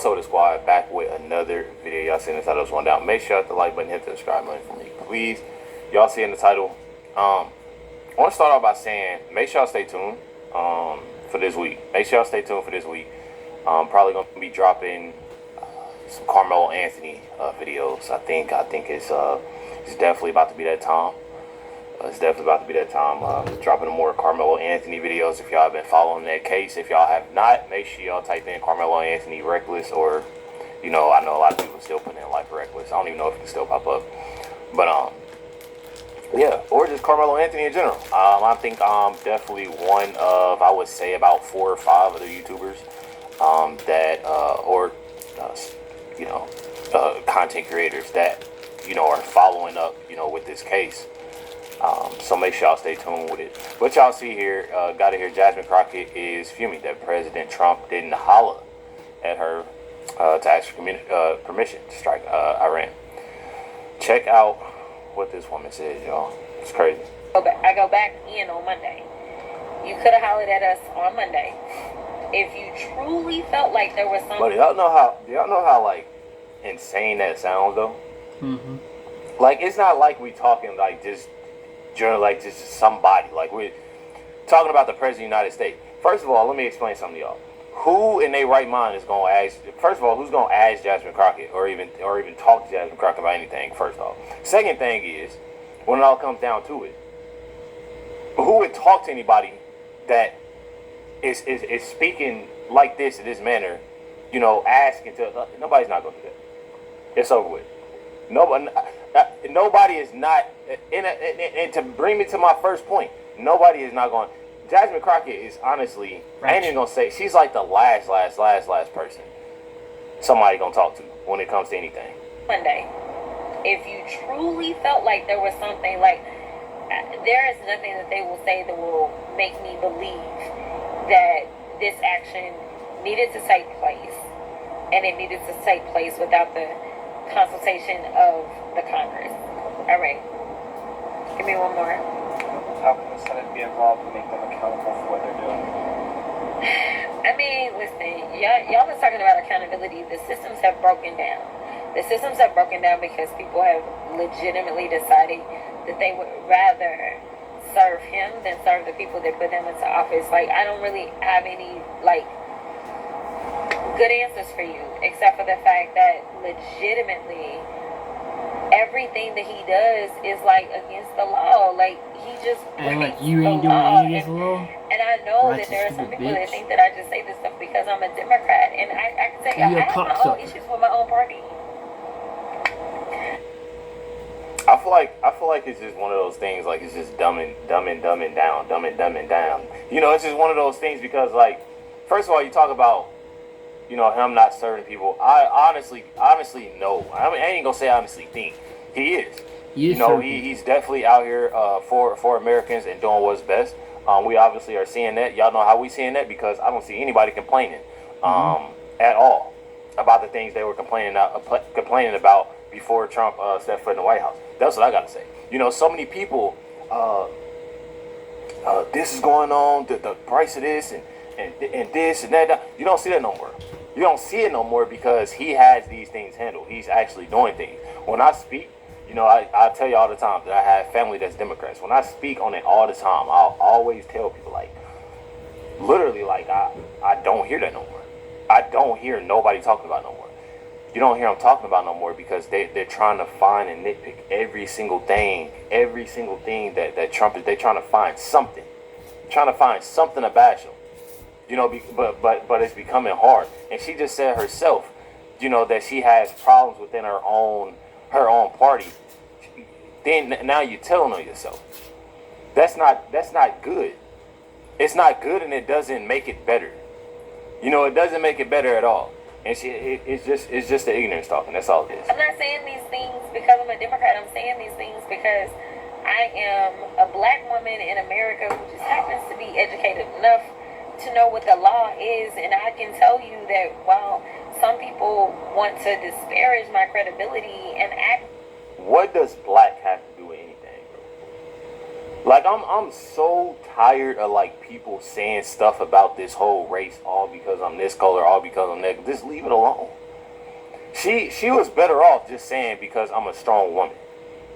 Soda Squad back with another video. Y'all see in the title, just one down. Make sure you hit the like button, hit the subscribe button for me, please. Y'all see in the title. I want to start off by saying, make sure y'all stay tuned for this week. Make sure y'all stay tuned for this week. Probably gonna be dropping some Carmelo Anthony videos. I think it's definitely about to be that time. Dropping more Carmelo Anthony videos. If y'all have been following that case, if y'all have not, make sure y'all type in Carmelo Anthony reckless, or I know a lot of people still putting in life reckless. I don't even know if it can still pop up, but yeah, or just Carmelo Anthony in general. I think I'm definitely one of, I would say, about 4 or 5 other YouTubers content creators that are following up with this case. So make sure y'all stay tuned with it. What y'all see here, got to hear Jasmine Crockett is fuming that President Trump didn't holler at her to ask for permission to strike Iran. Check out what this woman says, y'all. It's crazy. I go back in on Monday. You could have hollered at us on Monday if you truly felt like there was something. But do y'all know how like insane that sounds though? Mm-hmm. Like, it's not like we talking like just somebody. Like, we're talking about the President of the United States. First of all, let me explain something to y'all. Who in their right mind is going to ask? First of all, who's going to ask Jasmine Crockett or even talk to Jasmine Crockett about anything? First off. Second thing is, when it all comes down to it, who would talk to anybody that is speaking like this in this manner? Asking to nobody's not going to do that. It's over with. Nobody is not, and to bring me to my first point, nobody is not going. Jasmine Crockett is honestly, I ain't even gonna say, she's like the last person somebody gonna talk to when it comes to anything. Monday, if you truly felt like there was something, like, there is nothing that they will say that will make me believe that this action needed to take place, and it needed to take place without the consultation of the Congress. All right. Give me one more. How can the Senate be involved and make them accountable for what they're doing? I mean, listen, y'all was talking about accountability. The systems have broken down. The systems have broken down because people have legitimately decided that they would rather serve him than serve the people that put them into office. Like, I don't really have any, good answers for you, except for the fact that legitimately everything that he does is against the law. Like, he just breaks you ain't the doing law. any against the law. And I know Right, that there are some people that bitch. think that I just say this stuff because I'm a Democrat, and I can tell you, I have my own issues with my own party. I feel like it's just one of those things. Like, it's just dumbing down. It's just one of those things because, like, first of all, you talk about him not serving people. I honestly know. I mean, I ain't gonna say I honestly think he is. He's definitely out here for Americans and doing what's best. We obviously are seeing that. Y'all know how we seeing that because I don't see anybody complaining at all about the things they were complaining about before Trump stepped foot in the White House. That's what I gotta say. So many people. This is going on. The price of this and this and that. You don't see that no more. You don't see it no more because he has these things handled. He's actually doing things. When I speak, I tell you all the time that I have family that's Democrats. When I speak on it all the time, I'll always tell people, literally, I don't hear that no more. I don't hear nobody talking about no more. You don't hear them talking about no more because they're trying to find and nitpick every single thing that Trump is. They're trying to find something. Trying to find something to bash him. But it's becoming hard. And she just said herself, that she has problems within her own party. Then now you're telling on yourself. That's not good. It's not good, and it doesn't make it better. It doesn't make it better at all. And it's just the ignorance talking. That's all it is. I'm not saying these things because I'm a Democrat. I'm saying these things because I am a black woman in America who just happens to be educated enough to know what the law is, and I can tell you that while some people want to disparage my credibility and act. What does black have to do with anything, bro? Like, I'm so tired of people saying stuff about this whole race, all because I'm this color, all because I'm that. Just leave it alone. She was better off just saying because I'm a strong woman.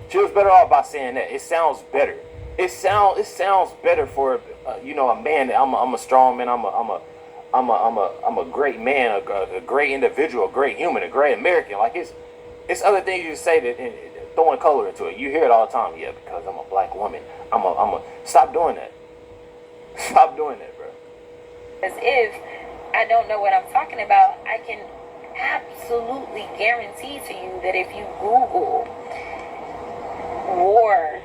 She was better off by saying that. It sounds better. It sounds better for a man. That I'm a strong man. I'm a great man, a great individual, a great human, a great American. Like it's other things you say that and throwing color into it. You hear it all the time. Yeah, because I'm a black woman. Stop doing that. Stop doing that, bro. As if I don't know what I'm talking about, I can absolutely guarantee to you that if you Google war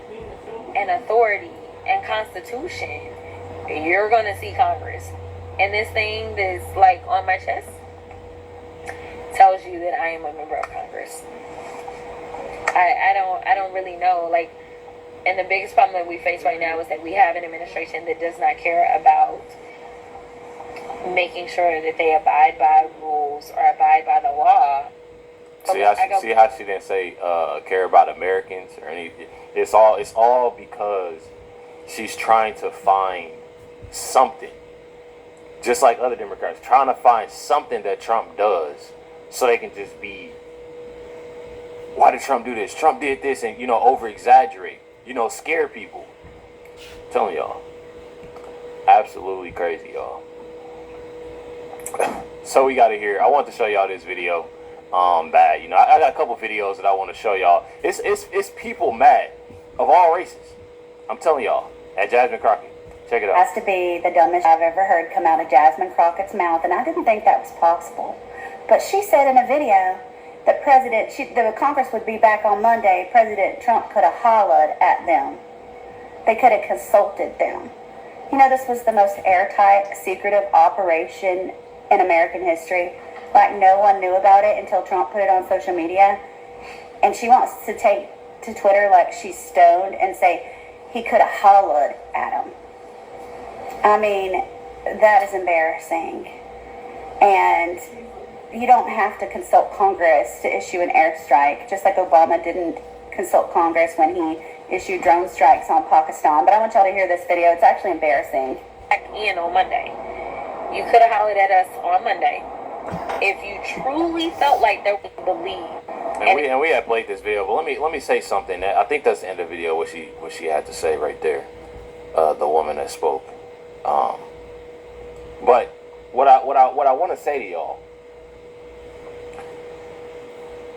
and authority and constitution, you're going to see Congress. And this thing that's like on my chest tells you that I am a member of Congress. I don't really know. Like, and the biggest problem that we face right now is that we have an administration that does not care about making sure that they abide by rules or abide by the law. See how she didn't say care about Americans or anything. It's all because she's trying to find something, just like other Democrats, trying to find something that Trump does, so they can just be, why did Trump do this? Trump did this, and over exaggerate, scare people. I'm telling y'all, absolutely crazy, y'all. So we got to hear. I want to show y'all this video. That I got a couple videos that I want to show y'all. It's people mad of all races. I'm telling y'all. At Jasmine Crockett, check it out. Has to be the dumbest I've ever heard come out of Jasmine Crockett's mouth, and I didn't think that was possible. But she said in a video that the Congress would be back on Monday. President Trump could have hollered at them. They could have consulted them. This was the most airtight, secretive operation in American history. Like, no one knew about it until Trump put it on social media. And she wants to take to Twitter like she's stoned and say he could have hollered at him. I mean, that is embarrassing. And you don't have to consult Congress to issue an airstrike, just like Obama didn't consult Congress when he issued drone strikes on Pakistan. But I want y'all to hear this video. It's actually embarrassing. Back in on Monday. You could have hollered at us on Monday if you truly felt like there was belief. And we had played this video, but let me say something. I think that's the end of the video. What she had to say right there, the woman that spoke. But what I want to say to y'all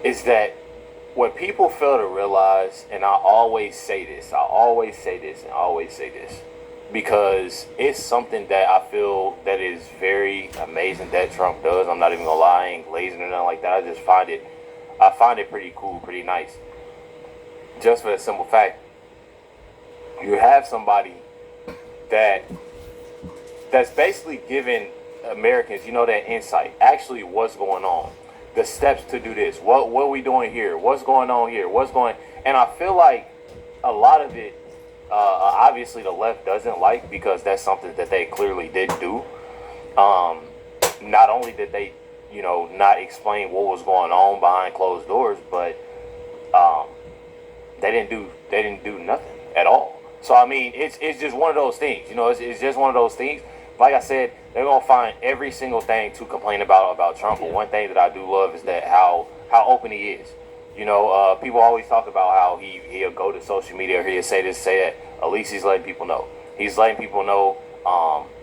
is that what people fail to realize, and I always say this, because it's something that I feel that is very amazing that Trump does. I'm not even gonna lie, I ain't glazing or nothing like that. I find it pretty cool, pretty nice. Just for the simple fact, you have somebody that's basically giving Americans, that insight, actually what's going on, the steps to do this, what are we doing here, what's going on here, and I feel like a lot of it, obviously the left doesn't like, because that's something that they clearly did do. Not only did they, not explain what was going on behind closed doors, but they didn't do nothing at all. So I mean, it's just one of those things. It's just one of those things. Like I said, they're gonna find every single thing to complain about Trump. But one thing that I do love is that how open he is. People always talk about how he'll go to social media, or he'll say this, say that. At least he's letting people know. He's letting people know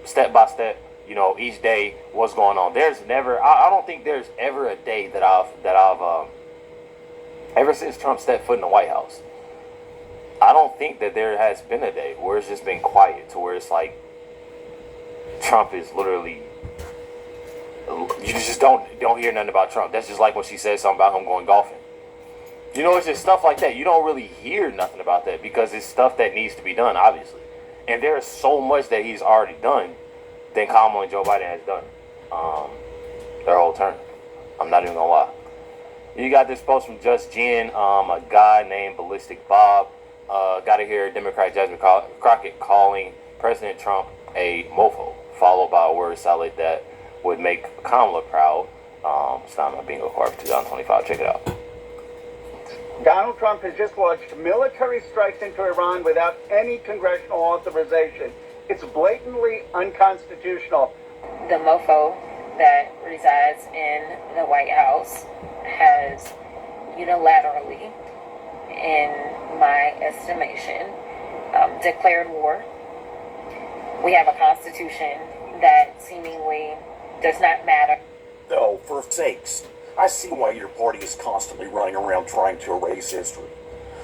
step by step, each day what's going on. There's never, I don't think there's ever a day that I've ever since Trump stepped foot in the White House, I don't think that there has been a day where it's just been quiet, to where it's like Trump is literally, you just don't hear nothing about Trump. That's just like when she said something about him going golfing. It's just stuff like that. You don't really hear nothing about that, because it's stuff that needs to be done, obviously. And there's so much that he's already done than Kamala and Joe Biden has done their whole term. I'm not even gonna lie. You got this post from Just Jen, a guy named Ballistic Bob. Got to hear Democrat Jasmine Crockett calling President Trump a mofo, followed by a word salad that would make Kamala proud. It's not my bingo card for 2025. Check it out. Donald Trump has just launched military strikes into Iran without any congressional authorization. It's blatantly unconstitutional. The mofo that resides in the White House has unilaterally, in my estimation, declared war. We have a constitution that seemingly does not matter. Oh, for sakes. I see why your party is constantly running around trying to erase history.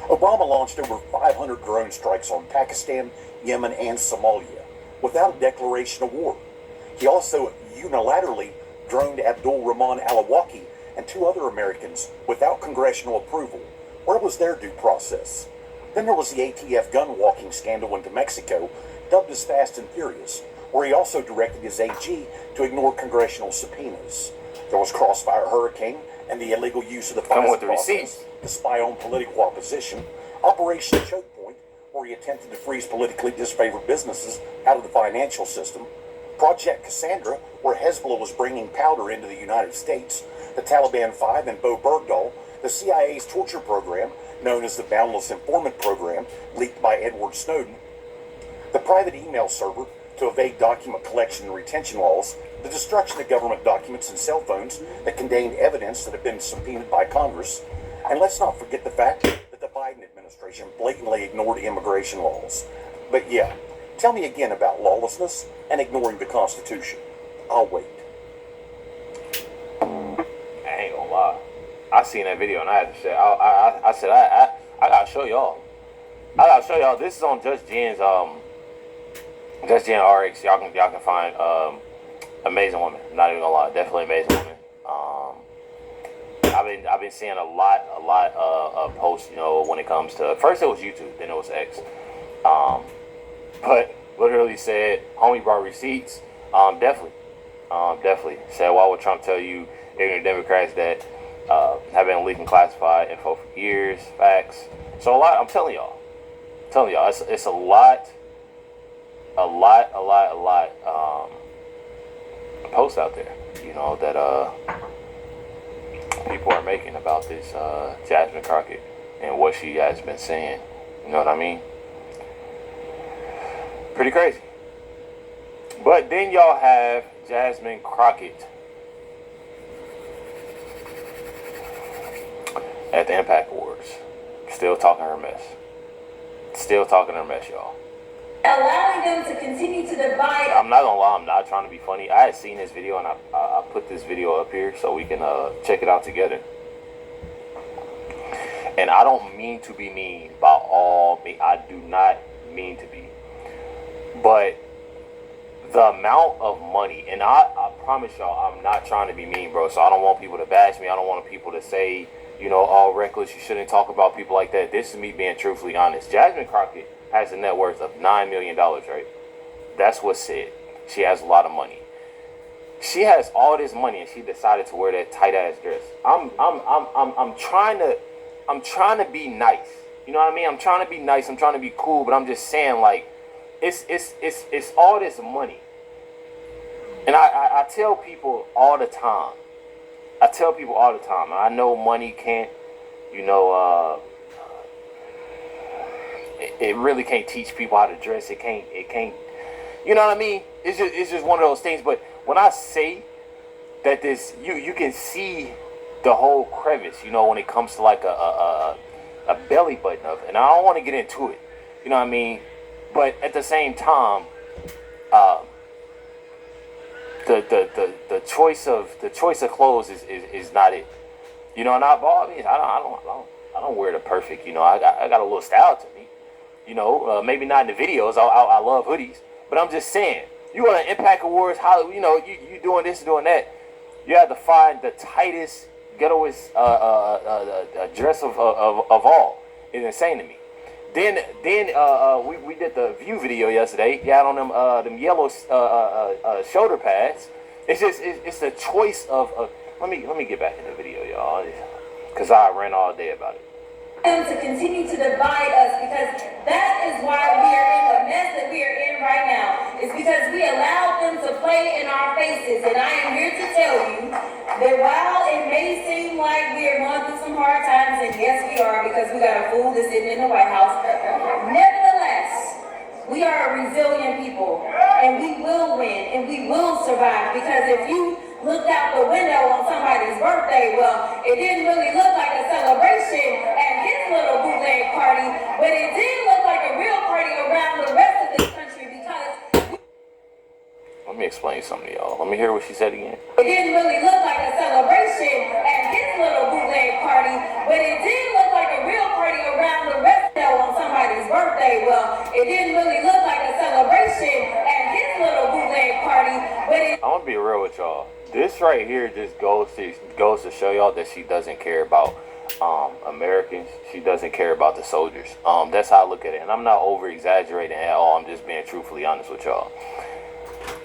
Obama launched over 500 drone strikes on Pakistan, Yemen, and Somalia without a declaration of war. He also unilaterally droned Abdul Rahman al-Awlaki and 2 other Americans without congressional approval. Where was their due process? Then there was the ATF gun walking scandal into Mexico, dubbed as Fast and Furious, where he also directed his AG to ignore congressional subpoenas. There was Crossfire Hurricane and the illegal use of the FISA process to spy on political opposition, Operation Choke Point, where he attempted to freeze politically disfavored businesses out of the financial system, Project Cassandra, where Hezbollah was bringing powder into the United States, the Taliban 5 and Bo Bergdahl, the CIA's torture program, known as the Boundless Informant Program, leaked by Edward Snowden, the private email server to evade document collection and retention laws, the destruction of government documents and cell phones that contained evidence that had been subpoenaed by Congress, and let's not forget the fact that the Biden administration blatantly ignored immigration laws. But yeah, tell me again about lawlessness and ignoring the Constitution. I'll wait. I ain't gonna lie. I seen that video and I had to say, I said, I gotta show y'all. I gotta show y'all. This is on Just Jen's Just Jen RX. Y'all can find amazing woman. Not even gonna lie, definitely amazing woman. I've been seeing a lot of posts. When it comes to, first it was YouTube, then it was X. But literally said, homie brought receipts. Definitely said, why would Trump tell you ignorant Democrats that have been leaking classified info for years? Facts. So a lot. I'm telling y'all. It's a lot posts out there, that people are making about this Jasmine Crockett and what she has been saying. You know what I mean? Pretty crazy. But then y'all have Jasmine Crockett at the Impact Awards, still talking her mess, y'all. Allowing them to continue to divide. I'm not gonna lie, I'm not trying to be funny. I had seen this video and I put this video up here so we can check it out together. And I don't mean to be mean by all means. I do not mean to be. But the amount of money, and I promise y'all, I'm not trying to be mean, bro. So I don't want people to bash me. I don't want people to say, all reckless. You shouldn't talk about people like that. This is me being truthfully honest. Jasmine Crockett has a net worth of $9 million, right? That's what's said. She has a lot of money. She has all this money and she decided to wear that tight ass dress. I'm trying to be nice. You know what I mean? I'm trying to be nice. I'm trying to be cool, but I'm just saying, like, it's all this money. And I tell people all the time. And I know money can't, it really can't teach people how to dress. It can't, you know what I mean? It's just one of those things. But when I say that this, you can see the whole crevice, when it comes to like a belly button of it. And I don't want to get into it, you know what I mean? But at the same time, the choice of clothes is not it, and I don't wear the perfect, I got a little style to me, maybe not in the videos. I love hoodies, but I'm just saying, you want to Impact Awards, how you doing this, doing that, you have to find the tightest, ghettoest dress of all. It's insane to me. Then we did the View video yesterday. You had on them yellow shoulder pads. It's the choice of let me get back in the video, y'all, because I ran all day about it. Them to continue to divide us, because that is why we are in the mess that we are in right now. It's because we allowed them to play in our faces, and I am here to tell you that while it may seem like we are going through some hard times, and yes we are, because we got a fool that's sitting in the White House, nevertheless, we are a resilient people, and we will win, and we will survive, because if you looked out the window on somebody's birthday. Well, it didn't really look like a celebration at his little bootleg party, but it did look like a real party around the rest of this country because Let me explain something to y'all. Let me hear what she said again. it didn't really look like a celebration at his little bootleg party, but it did look like a real party around the rest on somebody's birthday. Well, it didn't really look like a celebration at his little bootleg party, but it I'm gonna be real with y'all. This right here just goes to show y'all that she doesn't care about Americans. She doesn't care about the soldiers. That's how I look at it, and I'm not over exaggerating at all. I'm just being truthfully honest with y'all.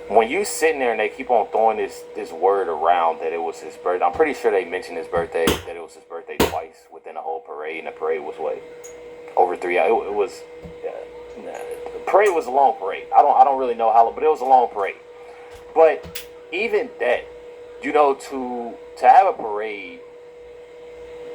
When you sitting there and they keep on throwing this word around that it was his birthday, I'm pretty sure they mentioned his birthday, that it was his birthday twice within the whole parade, and the parade was what, over 3 hours. It was the parade was a long parade. I don't really know how long, but it was a long parade. But even that, you know, to have a parade,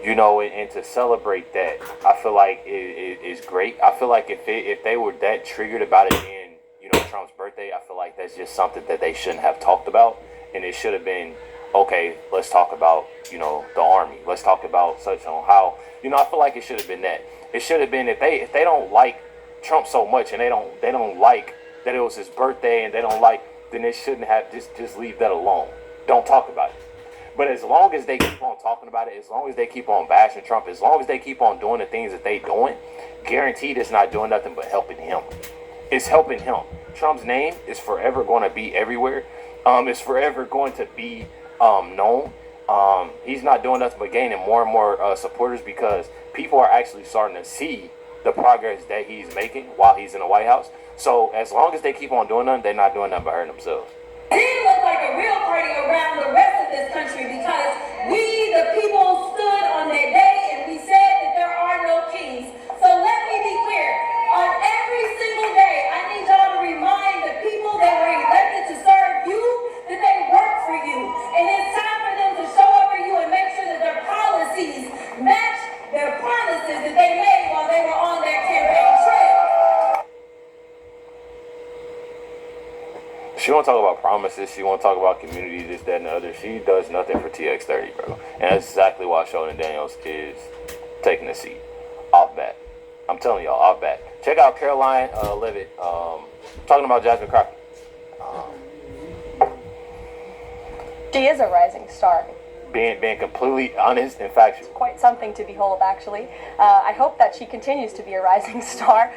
you know, and to celebrate that, I feel like it is great. I feel like if they were that triggered about it being, you know, Trump's birthday, I feel like that's just something that they shouldn't have talked about, and it should have been, okay, let's talk about, you know, the army. Let's talk about such on how, you know, I feel like it should have been that. It should have been if they don't like Trump so much and they don't like that it was his birthday and they don't like, then they shouldn't have just leave that alone. Don't talk about it. But as long as they keep on talking about it, as long as they keep on bashing Trump, as long as they keep on doing the things that they doing, guaranteed it's not doing nothing but helping him. It's helping him. Trump's name is forever going to be everywhere. It's forever going to be known. He's not doing nothing but gaining more and more supporters because people are actually starting to see the progress that he's making while he's in the White House. So as long as they keep on doing nothing, they're not doing nothing but hurting themselves. It didn't look like a real party around the rest of this country because we, the people, stood on that day and we said that there are no kings. So let me be clear. On every single day, I need y'all to remind the people that were elected to serve you that they work for you. And it's time for them to show up for you and make sure that their policies match their promises that they made while they were on their campaign trail. She won't talk about promises. She won't talk about community, this, that, and the other. She does nothing for TX30, bro. And that's exactly why Sheldon Daniels is taking the seat. Off bat. I'm telling y'all, off bat. Check out Caroline Levitt talking about Jasmine Crockett. She is a rising star. Being completely honest and factual. Quite something to behold, actually. I hope that she continues to be a rising star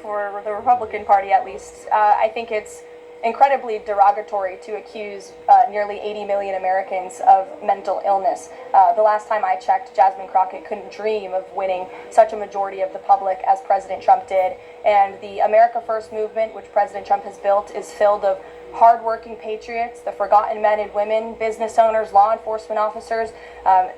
for the Republican Party, at least. I think it's incredibly derogatory to accuse nearly 80 million Americans of mental illness. The last time I checked, Jasmine Crockett couldn't dream of winning such a majority of the public as President Trump did. And the America First movement, which President Trump has built, is filled of hardworking patriots, the forgotten men and women, business owners, law enforcement officers,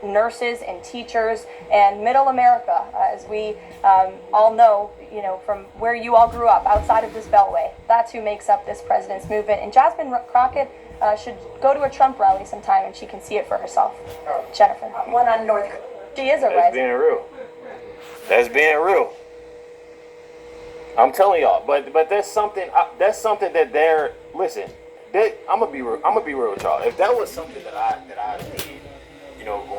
nurses and teachers, and middle America, as we all know, you know, from where you all grew up, outside of this beltway. That's who makes up this president's movement. And Jasmine Crockett should go to a Trump rally sometime and she can see it for herself. Jennifer. One on North. She is a That's rising. being real. That's being real. I'm telling y'all, but that's something that they're, listen. I'm gonna be real with y'all. If that was something that I did, you know,